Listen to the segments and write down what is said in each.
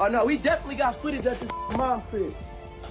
Oh no, we definitely got footage at this mom crib.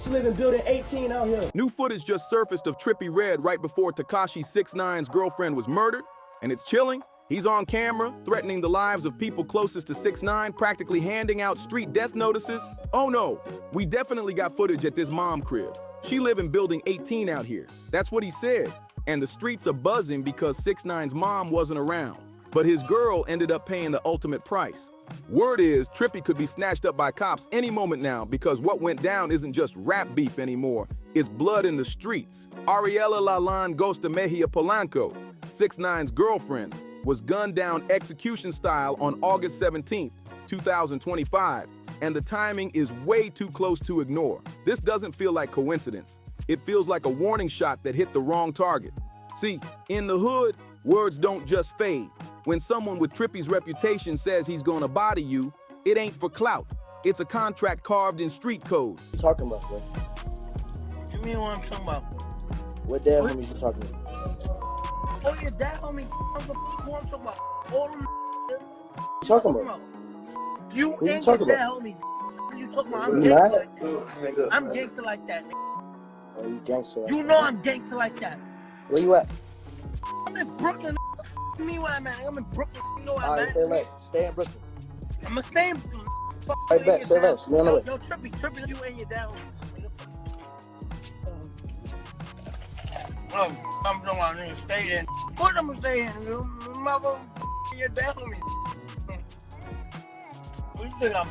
She live in building 18 out here. New footage just surfaced of Trippie Redd right before Tekashi 6ix9ine's girlfriend was murdered, and it's chilling. He's on camera, threatening the lives of people closest to 6ix9ine, practically handing out street death notices. Oh no, we definitely got footage at this mom crib. She live in building 18 out here. That's what he said. And the streets are buzzing because 6ix9ine's mom wasn't around. But his girl ended up paying the ultimate price. Word is, Trippie could be snatched up by cops any moment now because what went down isn't just rap beef anymore, it's blood in the streets. Ariela Lalan Gosta Mejia Polanco, 6ix9ine's girlfriend, was gunned down execution style on August 17th, 2025, and the timing is way too close to ignore. This doesn't feel like coincidence. It feels like a warning shot that hit the wrong target. See, in the hood, words don't just fade. When someone with Trippie's reputation says he's gonna body you, it ain't for clout. It's a contract carved in street code. What you talking about, bro? What you mean what I'm talking about? What dad homies you talking about? Oh yeah, that homie. I'm talking about. All them. What you talking about? You Who you ain't talking get that about? homie. You talking about? I'm You gangster mad? like that. I'm gangster like that. Oh, you gangster. You know I'm gangster like that. Where you at? I'm in Brooklyn. Me where I'm at. I'm in Brooklyn. You know where All I'm right, at. stay less. Stay in Brooklyn. I'm gonna stay in Brooklyn. Fuck Right you back, and stay your less. dad. Me on the way. Yo, Trippie, you and your dad. Oh, I'm talking about nigga, stay there. What I'm gonna stay in? You mother, your dad homie. What you think I'm?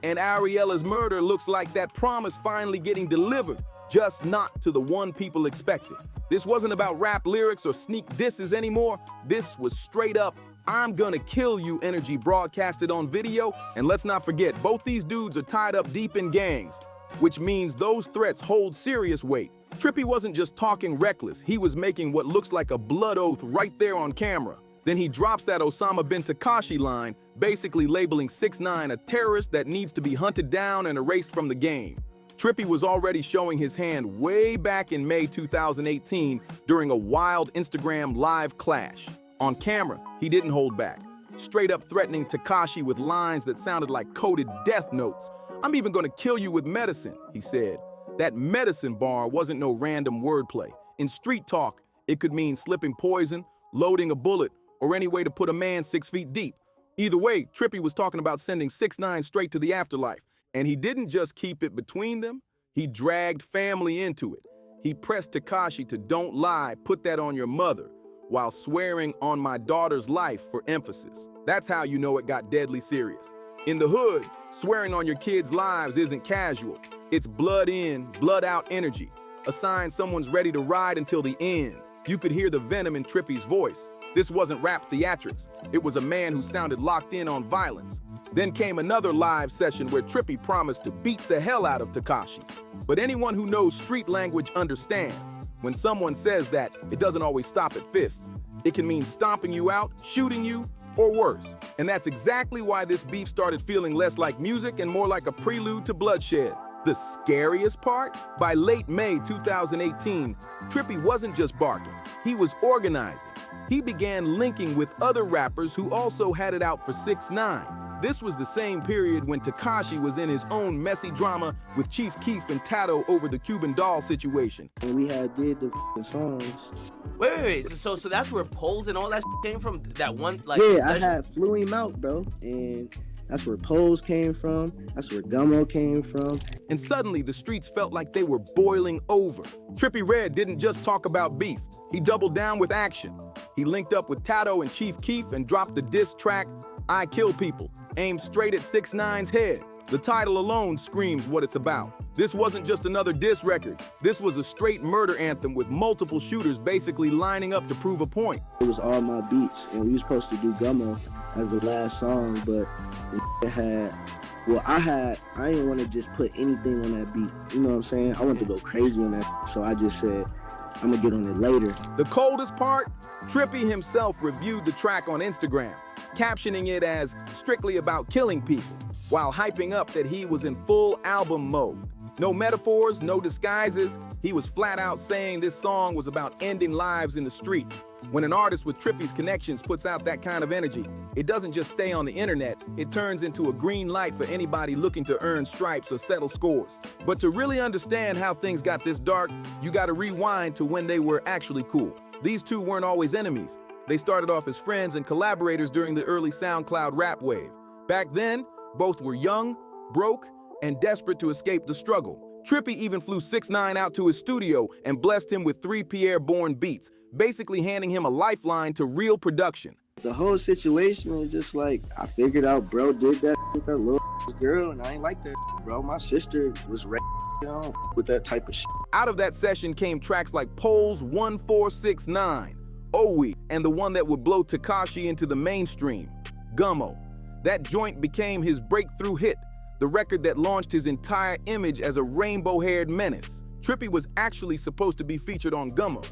And Ariela's murder looks like that promise finally getting delivered, just not to the one people expected. This wasn't about rap lyrics or sneak disses anymore. This was straight up, I'm gonna kill you energy broadcasted on video. And let's not forget, both these dudes are tied up deep in gangs, which means those threats hold serious weight. Trippie wasn't just talking reckless, he was making what looks like a blood oath right there on camera. Then he drops that Osama bin Tekashi line, basically labeling 6ix9ine a terrorist that needs to be hunted down and erased from the game. Trippie was already showing his hand way back in May 2018 during a wild Instagram live clash. On camera, he didn't hold back, straight up threatening Tekashi with lines that sounded like coded death notes. "I'm even gonna kill you with medicine," he said. That medicine bar wasn't no random wordplay. In street talk, it could mean slipping poison, loading a bullet, or any way to put a man 6 feet deep. Either way, Trippie was talking about sending 6ix9ine straight to the afterlife. And he didn't just keep it between them, he dragged family into it. He pressed Tekashi to "don't lie, put that on your mother," while swearing "on my daughter's life" for emphasis. That's how you know it got deadly serious. In the hood, swearing on your kids' lives isn't casual. It's blood in, blood out energy, a sign someone's ready to ride until the end. You could hear the venom in Trippie's voice. This wasn't rap theatrics. It was a man who sounded locked in on violence. Then came another live session where Trippie promised to beat the hell out of Tekashi. But anyone who knows street language understands. When someone says that, it doesn't always stop at fists. It can mean stomping you out, shooting you, or worse. And that's exactly why this beef started feeling less like music and more like a prelude to bloodshed. The scariest part? By late May 2018, Trippie wasn't just barking, he was organizing. He began linking with other rappers who also had it out for 6ix9ine. This was the same period when Tekashi was in his own messy drama with Chief Keef and Tato over the Cuban doll situation. And we had did the songs. Wait. So that's where polls and all that came from? That one, like... Yeah, I had flew him out, bro. And that's where Pose came from. That's where Glamour came from. And suddenly, the streets felt like they were boiling over. Trippie Redd didn't just talk about beef. He doubled down with action. He linked up with Tato and Chief Keef and dropped the diss track, "I Kill People," aimed straight at 6ix9ine's head. The title alone screams what it's about. This wasn't just another diss record. This was a straight murder anthem with multiple shooters basically lining up to prove a point. It was all my beats, and we were supposed to do Gummo as the last song, but it had, I didn't want to just put anything on that beat. You know what I'm saying? I wanted to go crazy on that, so I just said, I'm gonna get on it later. The coldest part? Trippie himself reviewed the track on Instagram, captioning it as strictly about killing people, while hyping up that he was in full album mode. No metaphors, no disguises. He was flat out saying this song was about ending lives in the streets. When an artist with Trippie's connections puts out that kind of energy, it doesn't just stay on the internet, it turns into a green light for anybody looking to earn stripes or settle scores. But to really understand how things got this dark, you gotta rewind to when they were actually cool. These two weren't always enemies. They started off as friends and collaborators during the early SoundCloud rap wave. Back then, both were young, broke, and desperate to escape the struggle. Trippie even flew 6ix9ine out to his studio and blessed him with 3 Pierre-born beats, basically handing him a lifeline to real production. The whole situation was just like, I figured out bro did that with that little girl, and I ain't like that, bro. My sister was raped, with that type of shit. Out of that session came tracks like Poles 1469, Owe, and the one that would blow Tekashi into the mainstream, Gummo. That joint became his breakthrough hit, the record that launched his entire image as a rainbow-haired menace. Trippie was actually supposed to be featured on Gummo,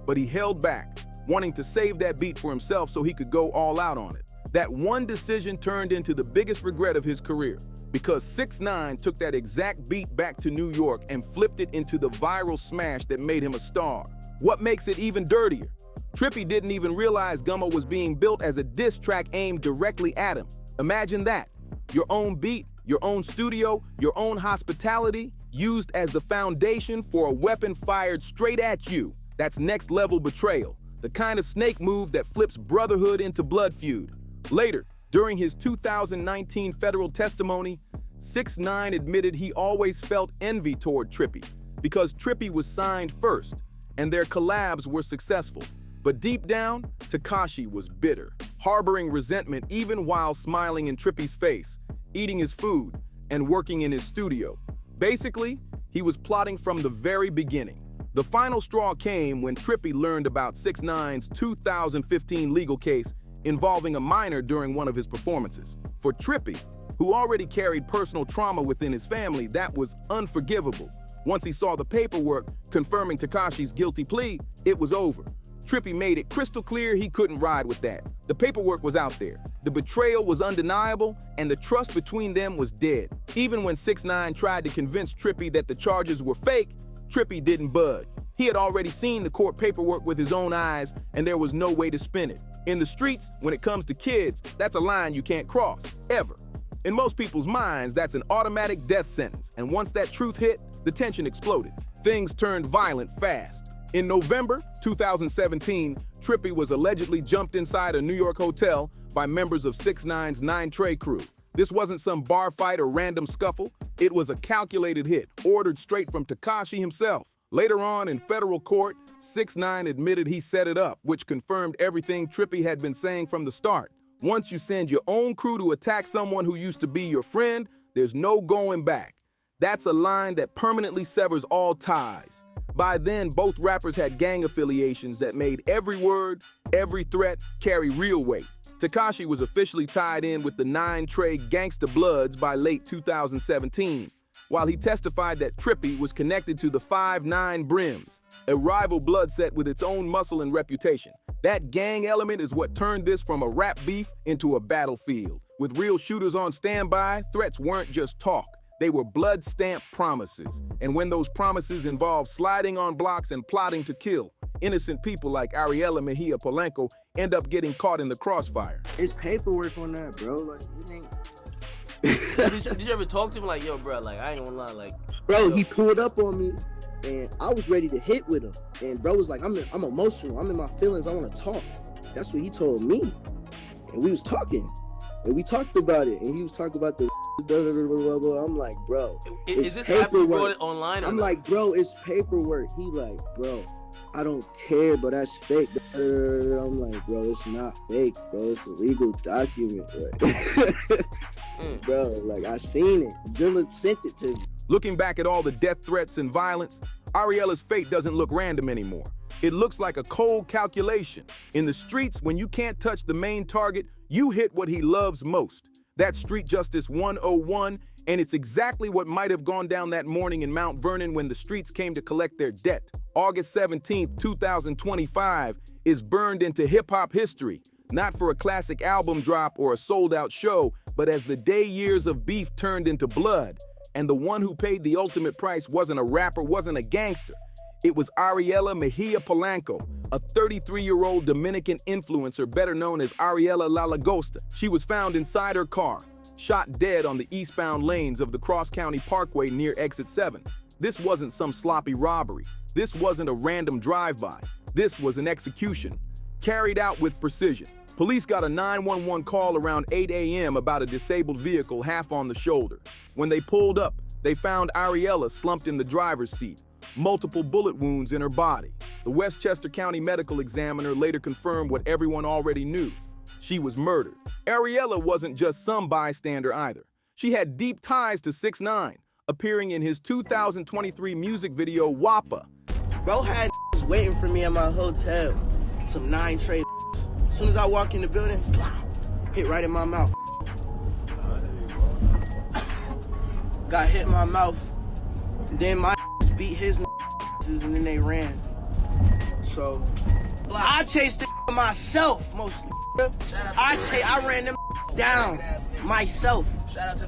but he held back, wanting to save that beat for himself so he could go all out on it. That one decision turned into the biggest regret of his career, because 6ix9ine took that exact beat back to New York and flipped it into the viral smash that made him a star. What makes it even dirtier? Trippie didn't even realize Gummo was being built as a diss track aimed directly at him. Imagine that. Your own beat, your own studio, your own hospitality, used as the foundation for a weapon fired straight at you. That's next level betrayal, the kind of snake move that flips brotherhood into blood feud. Later, during his 2019 federal testimony, 6ix9ine admitted he always felt envy toward Trippie because Trippie was signed first and their collabs were successful. But deep down, Tekashi was bitter, harboring resentment even while smiling in Trippie's face, eating his food, and working in his studio. Basically, he was plotting from the very beginning. The final straw came when Trippie learned about 6ix9ine's 2015 legal case involving a minor during one of his performances. For Trippie, who already carried personal trauma within his family, that was unforgivable. Once he saw the paperwork confirming Tekashi's guilty plea, it was over. Trippie made it crystal clear he couldn't ride with that. The paperwork was out there, the betrayal was undeniable, and the trust between them was dead. Even when 6ix9ine tried to convince Trippie that the charges were fake, Trippie didn't budge. He had already seen the court paperwork with his own eyes, and there was no way to spin it. In the streets, when it comes to kids, that's a line you can't cross, ever. In most people's minds, that's an automatic death sentence, and once that truth hit, the tension exploded. Things turned violent fast. In November 2017, Trippie was allegedly jumped inside a New York hotel by members of 6ix9ine's 9 Trey crew. This wasn't some bar fight or random scuffle. It was a calculated hit, ordered straight from Tekashi himself. Later on in federal court, 6ix9ine admitted he set it up, which confirmed everything Trippie had been saying from the start. Once you send your own crew to attack someone who used to be your friend, there's no going back. That's a line that permanently severs all ties. By then, both rappers had gang affiliations that made every word, every threat carry real weight. Tekashi was officially tied in with the 9 Trey Gangsta Bloods by late 2017, while he testified that Trippie was connected to the 5'9" Brims, a rival blood set with its own muscle and reputation. That gang element is what turned this from a rap beef into a battlefield. With real shooters on standby, threats weren't just talk. They were blood-stamped promises. And when those promises involve sliding on blocks and plotting to kill, innocent people like Ariela Mejia Polanco end up getting caught in the crossfire. It's paperwork on that, bro. Like, it ain't... did you ever talk to him like, yo, bro, like, I ain't gonna lie, like... Bro, he pulled up on me, and I was ready to hit with him. And bro was like, I'm emotional. I'm in my feelings. I want to talk. That's what he told me. And we was talking. And we talked about it. And he was talking about the... Blah, blah, blah, blah. I'm like, bro, is this after you brought it online or I'm not? like, bro, it's paperwork. He like, bro, I don't care, but that's fake. I'm like, bro, it's not fake, bro. It's a legal document, bro. Like, I seen it. Dylan sent it to me. Looking back at all the death threats and violence, Ariela's fate doesn't look random anymore. It looks like a cold calculation. In the streets, when you can't touch the main target, you hit what he loves most. That's Street Justice 101, and it's exactly what might have gone down that morning in Mount Vernon when the streets came to collect their debt. August 17, 2025 is burned into hip-hop history, not for a classic album drop or a sold-out show, but as the years of beef turned into blood. And the one who paid the ultimate price wasn't a rapper, wasn't a gangster. It was Ariela Mejia Polanco, a 33-year-old Dominican influencer better known as Ariela La Lagosta. She was found inside her car, shot dead on the eastbound lanes of the Cross County Parkway near Exit 7. This wasn't some sloppy robbery. This wasn't a random drive-by. This was an execution, carried out with precision. Police got a 911 call around 8 a.m. about a disabled vehicle half on the shoulder. When they pulled up, they found Ariela slumped in the driver's seat, multiple bullet wounds in her body. The Westchester County medical examiner later confirmed what everyone already knew. She was murdered. Ariela wasn't just some bystander either. She had deep ties to 6ix9ine, appearing in his 2023 music video, WAPA. Bro had waiting for me at my hotel. Some 9 tray. As soon as I walk in the building, hit right in my mouth. Got hit in my mouth. Then my beat his and then they ran. So I chased the myself mostly. I ran them down myself.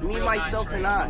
Me, myself, and I.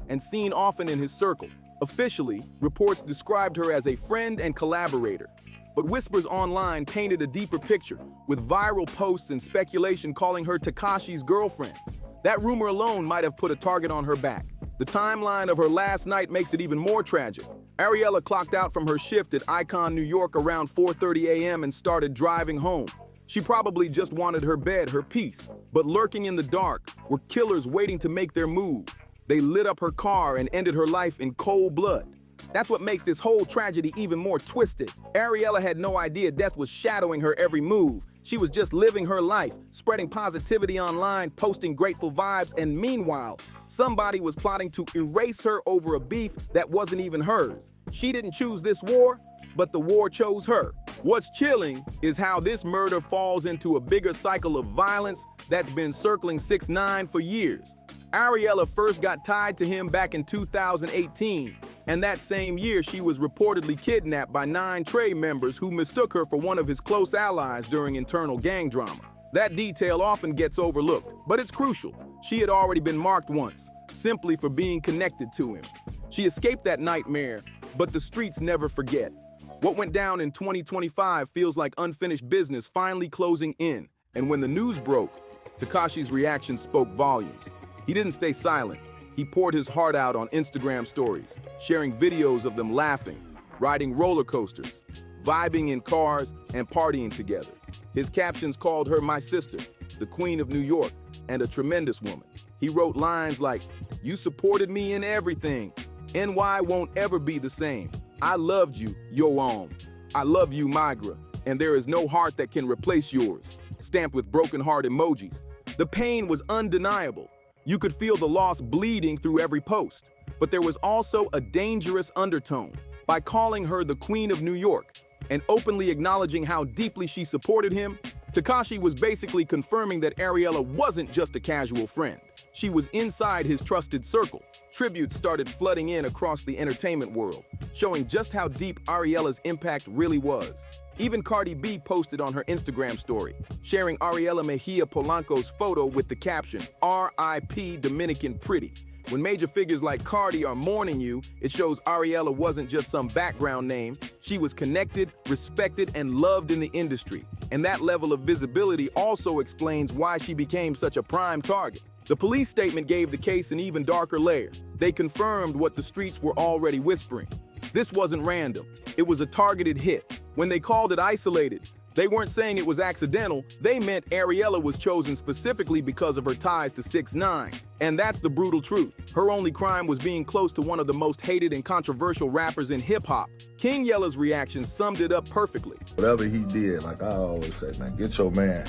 And seen often in his circle. Officially, reports described her as a friend and collaborator. But whispers online painted a deeper picture, with viral posts and speculation calling her Tekashi's girlfriend. That rumor alone might have put a target on her back. The timeline of her last night makes it even more tragic. Ariela clocked out from her shift at Icon, New York around 4:30 a.m. and started driving home. She probably just wanted her bed, her peace. But lurking in the dark were killers waiting to make their move. They lit up her car and ended her life in cold blood. That's what makes this whole tragedy even more twisted. Ariela had no idea death was shadowing her every move. She was just living her life, spreading positivity online, posting grateful vibes, and meanwhile, somebody was plotting to erase her over a beef that wasn't even hers. She didn't choose this war, but the war chose her. What's chilling is how this murder falls into a bigger cycle of violence that's been circling 6ix9ine for years. Ariela first got tied to him back in 2018, and that same year she was reportedly kidnapped by 9 Trey members who mistook her for one of his close allies during internal gang drama. That detail often gets overlooked, but it's crucial. She had already been marked once, simply for being connected to him. She escaped that nightmare, but the streets never forget. What went down in 2025 feels like unfinished business finally closing in, and when the news broke, Tekashi's reaction spoke volumes. He didn't stay silent. He poured his heart out on Instagram stories, sharing videos of them laughing, riding roller coasters, vibing in cars, and partying together. His captions called her my sister, the Queen of New York, and a tremendous woman. He wrote lines like, "You supported me in everything. NY won't ever be the same. I loved you, yo I love you, Migra, and there is no heart that can replace yours," stamped with broken heart emojis. The pain was undeniable. You could feel the loss bleeding through every post. But there was also a dangerous undertone. By calling her the Queen of New York and openly acknowledging how deeply she supported him, Tekashi was basically confirming that Ariela wasn't just a casual friend. She was inside his trusted circle. Tributes started flooding in across the entertainment world, showing just how deep Ariela's impact really was. Even Cardi B posted on her Instagram story, sharing Ariela Mejia Polanco's photo with the caption, "R.I.P. Dominican Pretty." When major figures like Cardi are mourning you, it shows Ariela wasn't just some background name. She was connected, respected, and loved in the industry. And that level of visibility also explains why she became such a prime target. The police statement gave the case an even darker layer. They confirmed what the streets were already whispering. This wasn't random. It was a targeted hit. When they called it isolated, they weren't saying it was accidental. They meant Ariela was chosen specifically because of her ties to 6ix9ine. And that's the brutal truth. Her only crime was being close to one of the most hated and controversial rappers in hip-hop. King Yella's reaction summed it up perfectly. Whatever he did, like I always say, man, get your man.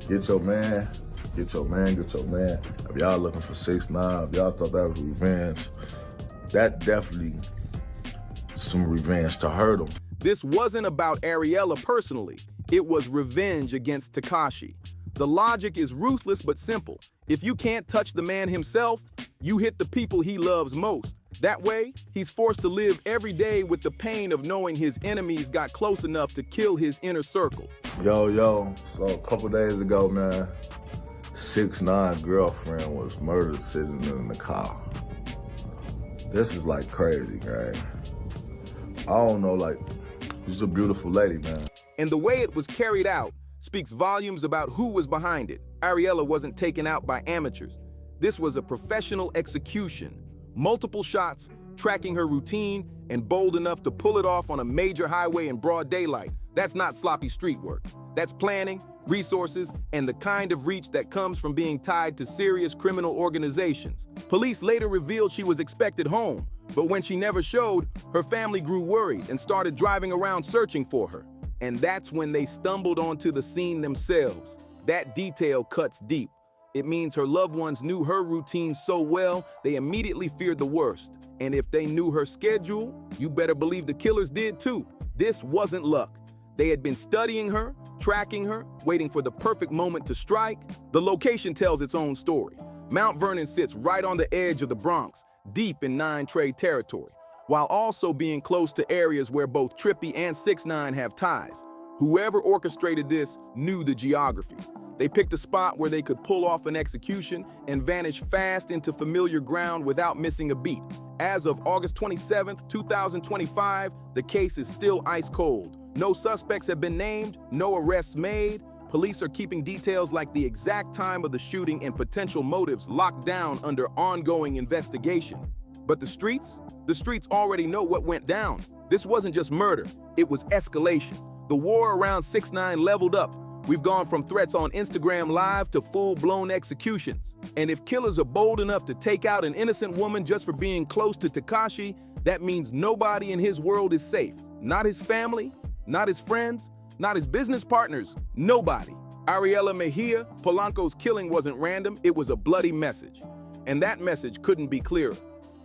Get your man. Get your man. Get your man. If y'all looking for 6ix9ine, if y'all thought that was revenge, that definitely some revenge to hurt him. This wasn't about Ariela personally. It was revenge against Tekashi. The logic is ruthless but simple. If you can't touch the man himself, you hit the people he loves most. That way, he's forced to live every day with the pain of knowing his enemies got close enough to kill his inner circle. Yo, so a couple days ago, man, 6ix9ine girlfriend was murdered sitting in the car. This is like crazy, gang. I don't know, like, she's a beautiful lady, man. And the way it was carried out speaks volumes about who was behind it. Ariela wasn't taken out by amateurs. This was a professional execution. Multiple shots, tracking her routine, and bold enough to pull it off on a major highway in broad daylight. That's not sloppy street work. That's planning, resources, and the kind of reach that comes from being tied to serious criminal organizations. Police later revealed she was expected home, but when she never showed, her family grew worried and started driving around searching for her. And that's when they stumbled onto the scene themselves. That detail cuts deep. It means her loved ones knew her routine so well, they immediately feared the worst. And if they knew her schedule, you better believe the killers did too. This wasn't luck. They had been studying her, tracking her, waiting for the perfect moment to strike. The location tells its own story. Mount Vernon sits right on the edge of the Bronx, deep in 9 territory, while also being close to areas where both Trippie and 6ix9ine have ties. Whoever orchestrated this knew the geography. They picked a spot where they could pull off an execution and vanish fast into familiar ground without missing a beat. As of August 27th, 2025, the case is still ice cold. No suspects have been named, no arrests made. Police are keeping details like the exact time of the shooting and potential motives locked down under ongoing investigation. But the streets already know what went down. This wasn't just murder, it was escalation. The war around 6ix9ine leveled up. We've gone from threats on Instagram Live to full-blown executions. And if killers are bold enough to take out an innocent woman just for being close to Tekashi, that means nobody in his world is safe. Not his family, not his friends, not his business partners, nobody. Ariela Mejia, Polanco's killing wasn't random, it was a bloody message. And that message couldn't be clearer.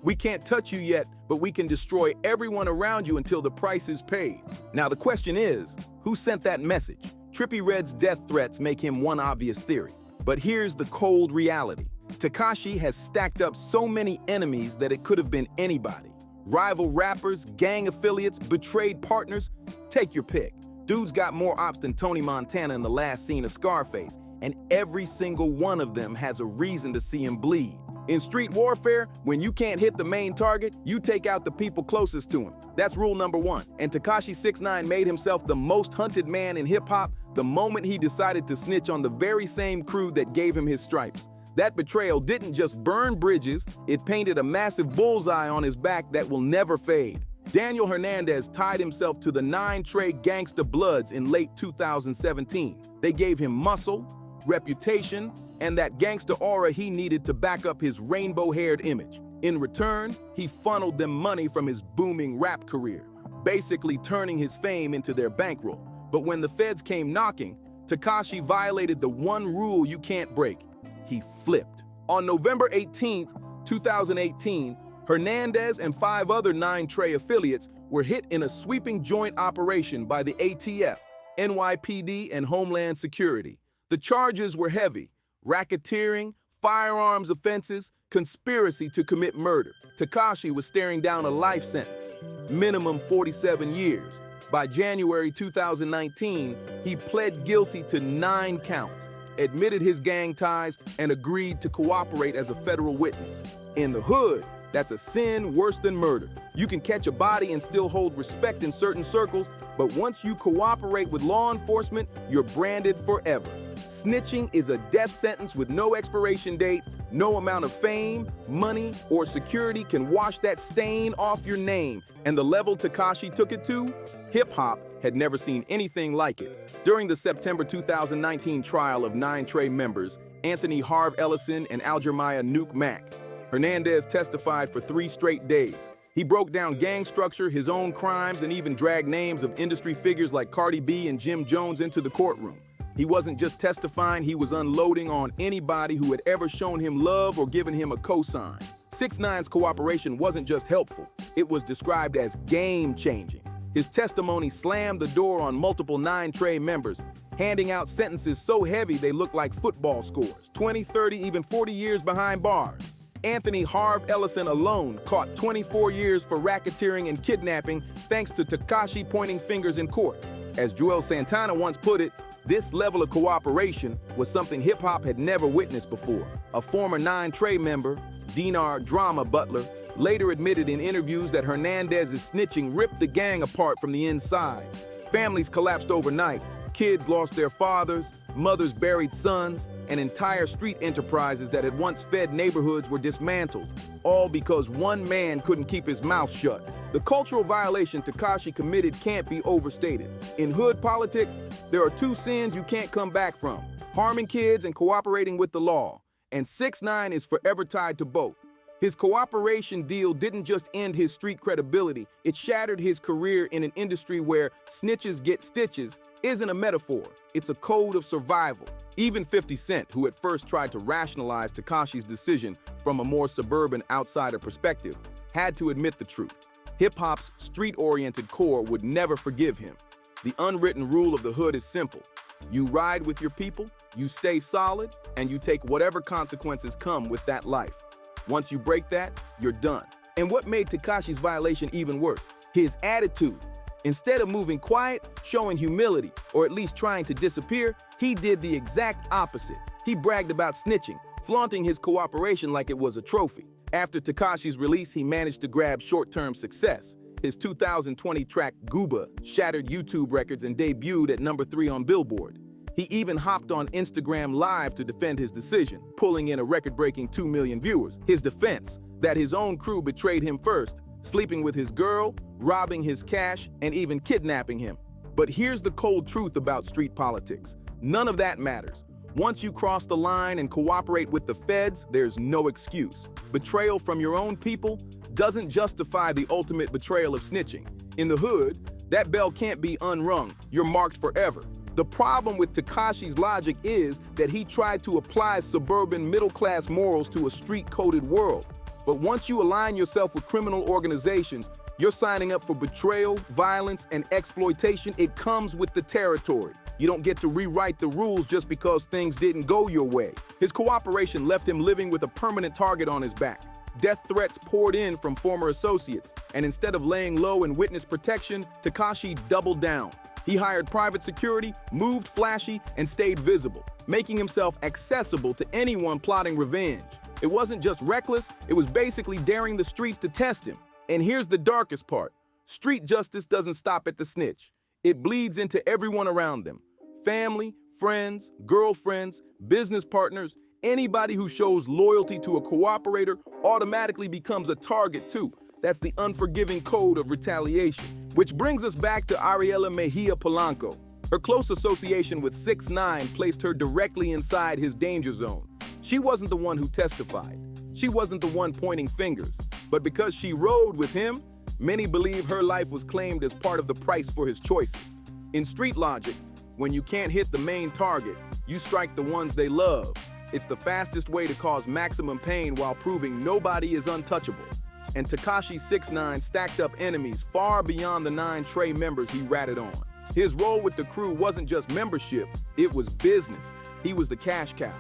We can't touch you yet, but we can destroy everyone around you until the price is paid. Now the question is, who sent that message? Trippie Redd's death threats make him one obvious theory. But here's the cold reality. Tekashi has stacked up so many enemies that it could have been anybody. Rival rappers, gang affiliates, betrayed partners, take your pick. Dude's got more ops than Tony Montana in the last scene of Scarface, and every single one of them has a reason to see him bleed. In street warfare, when you can't hit the main target, you take out the people closest to him. That's rule number one. And Tekashi 6ix9ine made himself the most hunted man in hip-hop the moment he decided to snitch on the very same crew that gave him his stripes. That betrayal didn't just burn bridges, it painted a massive bullseye on his back that will never fade. Daniel Hernandez tied himself to the 9 Gangsta Bloods in late 2017. They gave him muscle, reputation, and that gangster aura he needed to back up his rainbow-haired image. In return, he funneled them money from his booming rap career, basically turning his fame into their bankroll. But when the feds came knocking, Tekashi violated the one rule you can't break. He flipped. On November 18th, 2018, Hernandez and 5 other 9 affiliates were hit in a sweeping joint operation by the ATF, NYPD, and Homeland Security. The charges were heavy: racketeering, firearms offenses, conspiracy to commit murder. Tekashi was staring down a life sentence, minimum 47 years. By January 2019, he pled guilty to 9 counts, admitted his gang ties, and agreed to cooperate as a federal witness. In the hood, that's a sin worse than murder. You can catch a body and still hold respect in certain circles, but once you cooperate with law enforcement, you're branded forever. Snitching is a death sentence with no expiration date. No amount of fame, money, or security can wash that stain off your name. And the level Tekashi took it to, hip-hop had never seen anything like it. During the September 2019 trial of 9 members, Anthony Harv Ellison and Aljamiah Nuke Mack, Hernandez testified for 3 straight days. He broke down gang structure, his own crimes, and even dragged names of industry figures like Cardi B and Jim Jones into the courtroom. He wasn't just testifying, he was unloading on anybody who had ever shown him love or given him a cosign. 6ix9ine's cooperation wasn't just helpful, it was described as game-changing. His testimony slammed the door on multiple 9 members, handing out sentences so heavy they looked like football scores, 20, 30, even 40 years behind bars. Anthony Harv Ellison alone caught 24 years for racketeering and kidnapping thanks to Tekashi pointing fingers in court. As Joel Santana once put it, this level of cooperation was something hip-hop had never witnessed before. A former 9 member, Dinar Drama Butler, later admitted in interviews that Hernandez's snitching ripped the gang apart from the inside. Families collapsed overnight. Kids lost their fathers, mothers buried sons, and entire street enterprises that had once fed neighborhoods were dismantled, all because one man couldn't keep his mouth shut. The cultural violation Tekashi committed can't be overstated. In hood politics, there are two sins you can't come back from: harming kids and cooperating with the law. And 6ix9ine is forever tied to both. His cooperation deal didn't just end his street credibility, it shattered his career in an industry where snitches get stitches isn't a metaphor, it's a code of survival. Even 50 Cent, who at first tried to rationalize Tekashi's decision from a more suburban outsider perspective, had to admit the truth. Hip-hop's street-oriented core would never forgive him. The unwritten rule of the hood is simple. You ride with your people, you stay solid, and you take whatever consequences come with that life. Once you break that, you're done. And what made Tekashi's violation even worse? His attitude. Instead of moving quiet, showing humility, or at least trying to disappear, he did the exact opposite. He bragged about snitching, flaunting his cooperation like it was a trophy. After Tekashi's release, he managed to grab short-term success. His 2020 track, Gooba, shattered YouTube records and debuted at #3 on Billboard. He even hopped on Instagram Live to defend his decision, pulling in a record-breaking 2 million viewers. His defense, that his own crew betrayed him first, sleeping with his girl, robbing his cash, and even kidnapping him. But here's the cold truth about street politics. None of that matters. Once you cross the line and cooperate with the feds, there's no excuse. Betrayal from your own people doesn't justify the ultimate betrayal of snitching. In the hood, that bell can't be unrung. You're marked forever. The problem with Tekashi's logic is that he tried to apply suburban middle-class morals to a street-coded world. But once you align yourself with criminal organizations, you're signing up for betrayal, violence, and exploitation. It comes with the territory. You don't get to rewrite the rules just because things didn't go your way. His cooperation left him living with a permanent target on his back. Death threats poured in from former associates, and instead of laying low in witness protection, Tekashi doubled down. He hired private security, moved flashy, and stayed visible, making himself accessible to anyone plotting revenge. It wasn't just reckless, it was basically daring the streets to test him. And here's the darkest part. Street justice doesn't stop at the snitch. It bleeds into everyone around them. Family, friends, girlfriends, business partners, anybody who shows loyalty to a cooperator automatically becomes a target too. That's the unforgiving code of retaliation. Which brings us back to Ariela Mejia Polanco. Her close association with 6ix9ine placed her directly inside his danger zone. She wasn't the one who testified. She wasn't the one pointing fingers. But because she rode with him, many believe her life was claimed as part of the price for his choices. In street logic, when you can't hit the main target, you strike the ones they love. It's the fastest way to cause maximum pain while proving nobody is untouchable. And Tekashi 6ix9ine stacked up enemies far beyond the 9 Trey members he ratted on. His role with the crew wasn't just membership, it was business. He was the cash cow,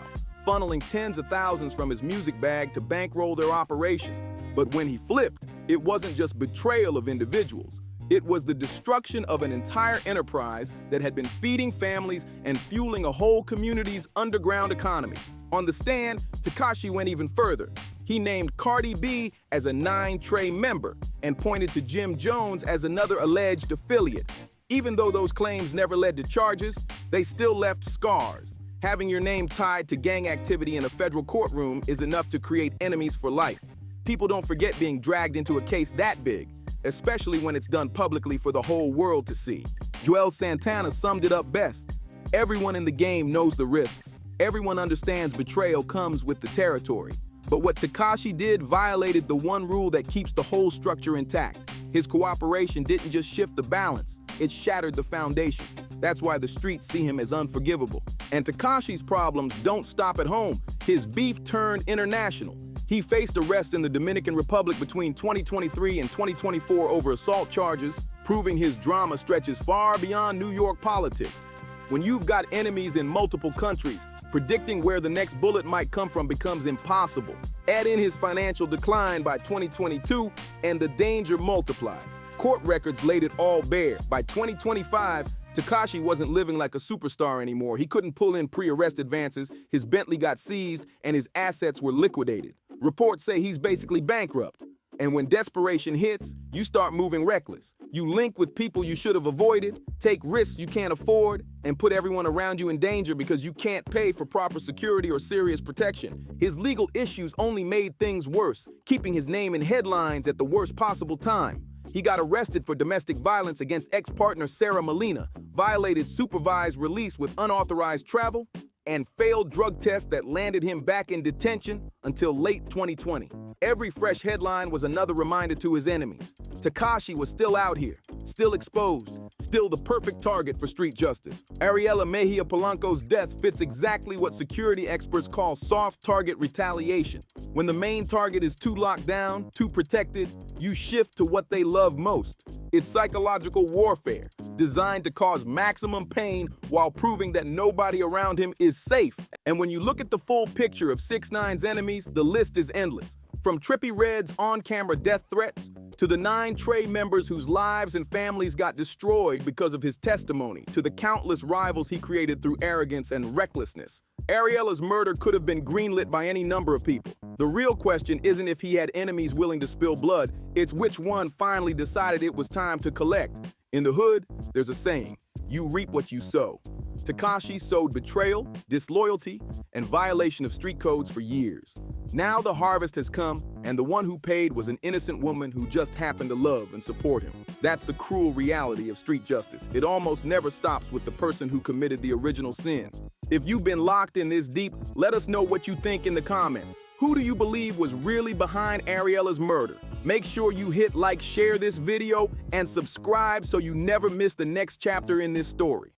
funneling tens of thousands from his music bag to bankroll their operations. But when he flipped, it wasn't just betrayal of individuals. It was the destruction of an entire enterprise that had been feeding families and fueling a whole community's underground economy. On the stand, Tekashi went even further. He named Cardi B as a 9 Trey member and pointed to Jim Jones as another alleged affiliate. Even though those claims never led to charges, they still left scars. Having your name tied to gang activity in a federal courtroom is enough to create enemies for life. People don't forget being dragged into a case that big, especially when it's done publicly for the whole world to see. Joel Santana summed it up best. Everyone in the game knows the risks. Everyone understands betrayal comes with the territory. But what Tekashi did violated the one rule that keeps the whole structure intact. His cooperation didn't just shift the balance, it shattered the foundation. That's why the streets see him as unforgivable. And Tekashi's problems don't stop at home. His beef turned international. He faced arrest in the Dominican Republic between 2023 and 2024 over assault charges, proving his drama stretches far beyond New York politics. When you've got enemies in multiple countries, predicting where the next bullet might come from becomes impossible. Add in his financial decline by 2022, and the danger multiplied. Court records laid it all bare. By 2025, Tekashi wasn't living like a superstar anymore. He couldn't pull in pre-arrest advances, his Bentley got seized, and his assets were liquidated. Reports say he's basically bankrupt. And when desperation hits, you start moving reckless. You link with people you should have avoided, take risks you can't afford, and put everyone around you in danger because you can't pay for proper security or serious protection. His legal issues only made things worse, keeping his name in headlines at the worst possible time. He got arrested for domestic violence against ex-partner Sarah Molina, violated supervised release with unauthorized travel, and failed drug tests that landed him back in detention until late 2020. Every fresh headline was another reminder to his enemies. Tekashi was still out here, still exposed, still the perfect target for street justice. Ariela Mejia Polanco's death fits exactly what security experts call soft target retaliation. When the main target is too locked down, too protected, you shift to what they love most. It's psychological warfare, designed to cause maximum pain while proving that nobody around him is safe. And when you look at the full picture of 6ix9ine's enemies, the list is endless. From Trippie Redd's on-camera death threats, to the 9 Trey members whose lives and families got destroyed because of his testimony, to the countless rivals he created through arrogance and recklessness. Ariela's murder could have been greenlit by any number of people. The real question isn't if he had enemies willing to spill blood, it's which one finally decided it was time to collect. In the hood, there's a saying, you reap what you sow. Tekashi sowed betrayal, disloyalty, and violation of street codes for years. Now the harvest has come, and the one who paid was an innocent woman who just happened to love and support him. That's the cruel reality of street justice. It almost never stops with the person who committed the original sin. If you've been locked in this deep, let us know what you think in the comments. Who do you believe was really behind Ariela's murder? Make sure you hit like, share this video, and subscribe so you never miss the next chapter in this story.